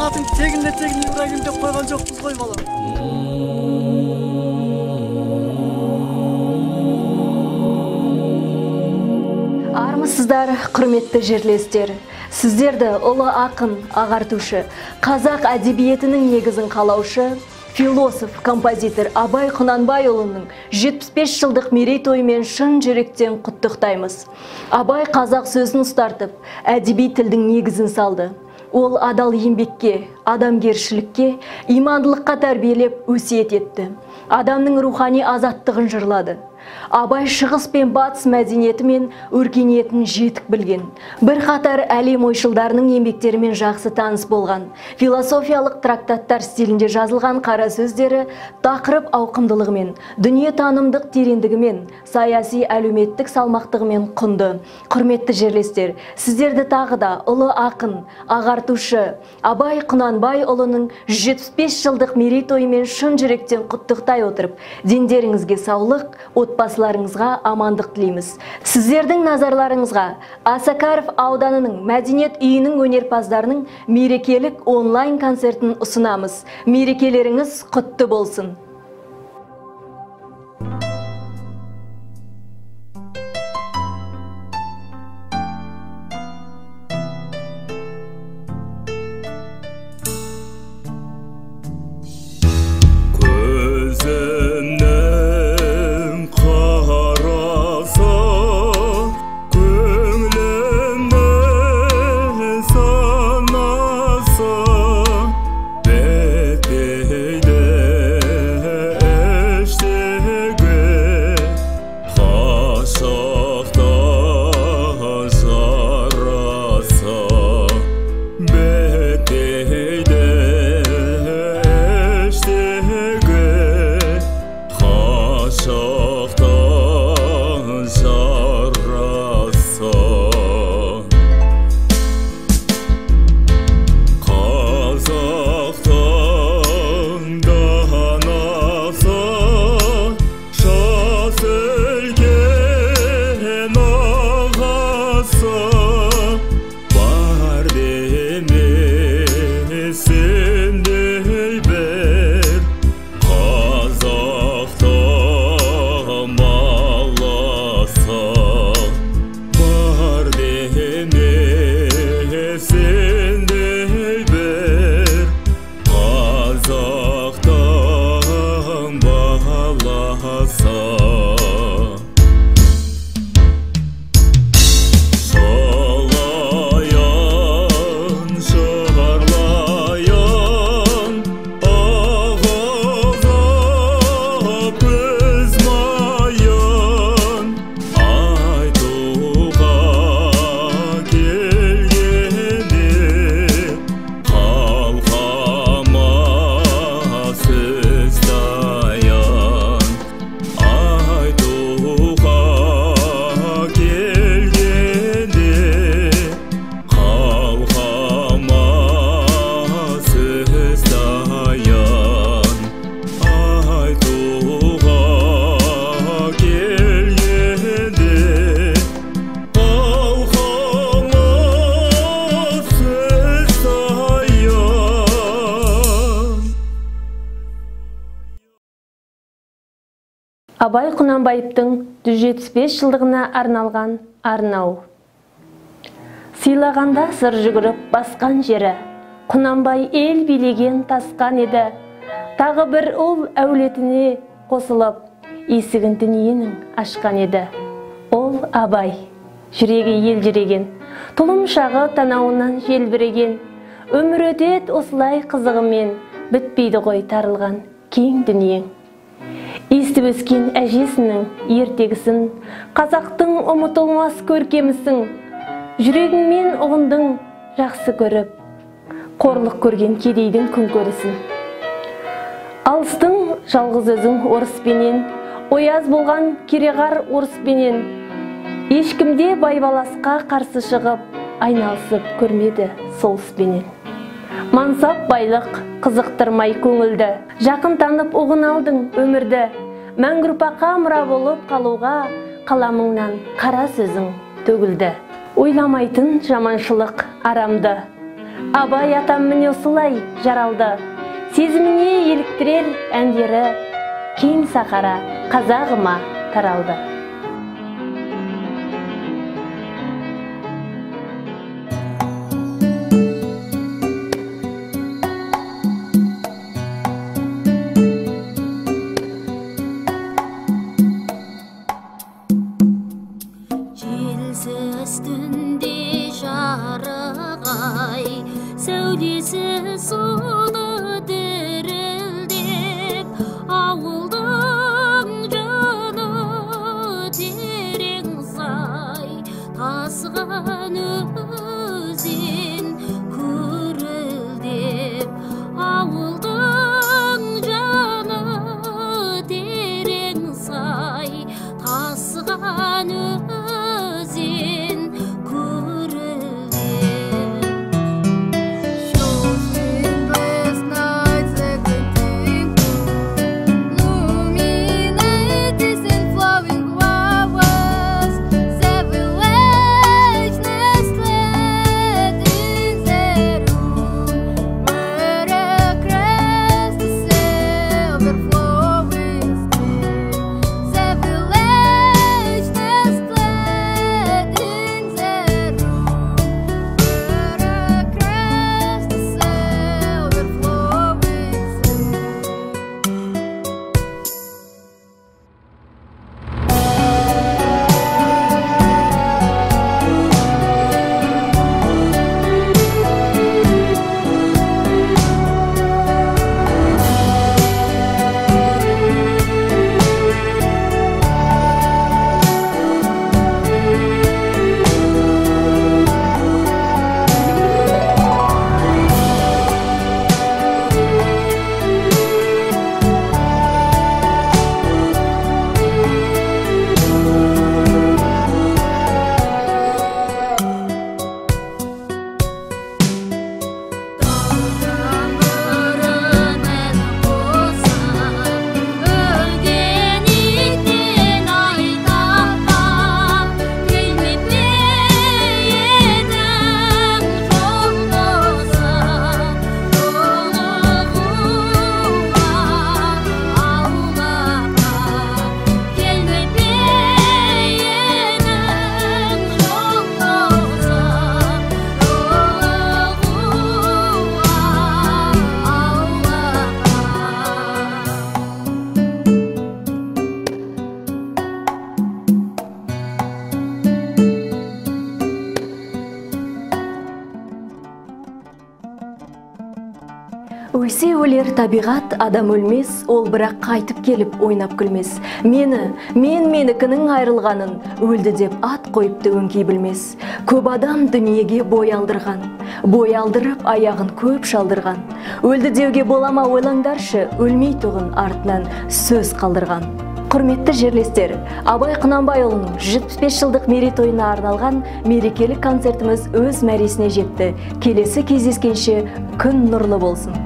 атын тегінде Ибрагим деп қойған жоқпыз ғой балам. Армысыздар, құрметті жерлестер. Сіздерді ұлы ақын, ағартушы, қазақ әдебиетінің негізін қалаушы, философ, композитор Абай Құнанбайұлының 75 жылдық мерейтойымен шын жүректен құттықтаймыз. Абай қазақ сөзін ұстартып, әдеби тілдің негізін салды. Ол адал еңбекке, адамгершілікке, имандылыққа тәрбиелеп өсиет етті. Адамның рухани азаттығын жырлады. Абай шығыс пен батыс мәдениеті мен өркениетін жетік білген. Бір қатар әлем ойшылдарының еңбектерімен жақсы таныс болған. Философиялық трактаттар стилінде жазылған қара сөздері тақырып ауқымдылығымен, дүние танымдық тереңдігімен, саяси әлеуметтік салмақтығымен құнды. Құрметті жерлестер, сіздерді тағы да ұлы ақын, ағартушы Абай Құнанбайұлының 75 жылдық мерейтойымен шын жүректен құттықтай отырып, дендеріңізге саулық, отбасыларыңызға амандық тілейміз. Сіздердің назарларыңызға Асакаров ауданының мәдениет үйінің өнерпаздарының мерекелік онлайн концертін ұсынамыз. Мерекелеріңіз құтты болсын. Абай Құнанбаевтың 175 жылдығына арналған арнау. Сыйлағанда сыр жүгіріп басқан жері, Құнанбай ел билеген тасқан еді. Тағы бір ұл әулетіне қосылып, есігін дүниенің ашқан еді. Ол Абай, жүрегі ел жүреген, тұлым шағы танауынан желбіреген. Өмір өтет осылай қызығымен, бітпейді ғой тарылған кең дүниең. Естіп өскен әжесінің ертегісін, қазақтың ұмытылмас көркемісің. Жүрегіңмен ұғындың жақсы көріп, қорлық көрген кедейдің күн көрісін. Алыстың жалғыз өзің орыспенен, ояз болған кереғар орыспенен. Ешкімде байбаласқа қарсы шығып, айналысып көрмеді сол іспенен. Мансап байлық қызықтырмай көңілді, жақын танып ұғын алдың өмірді. Мәңгі ұрпаққа мұра болып қалуға, қаламыңнан қара сөзің төгілді. Ойламайтын жаманшылық арамды, Абай атам міне осылай жаралды. Сезіміне еліктірер әндері кең сахара қазағыма таралды. Üstünde şarağay, sövdesi suda dirildip, avuldan canı tereң say, tasgan özün körüldip, avuldan canı tereң say, tasgan özün Өлсе өлер табиғат, адам өлмес, ол бірақ қайтып келіп ойнап күлмес. Менікінің айрылғанын өлді деп ат қойыпты өңкей білмес. Көп адам дүниеге бой алдырған, бой алдырып аяғын көп шалдырған. Өлді деуге болама ойлаңдаршы, өлмей тұғын артынан сөз қалдырған. Құрметті жерлестер, Абай Құнанбайұлының 75 жылдық мерейтойына арналған мерекелік концертіміз өз мәресіне жетті. Келесі кездескенше күн нұрлы болсын.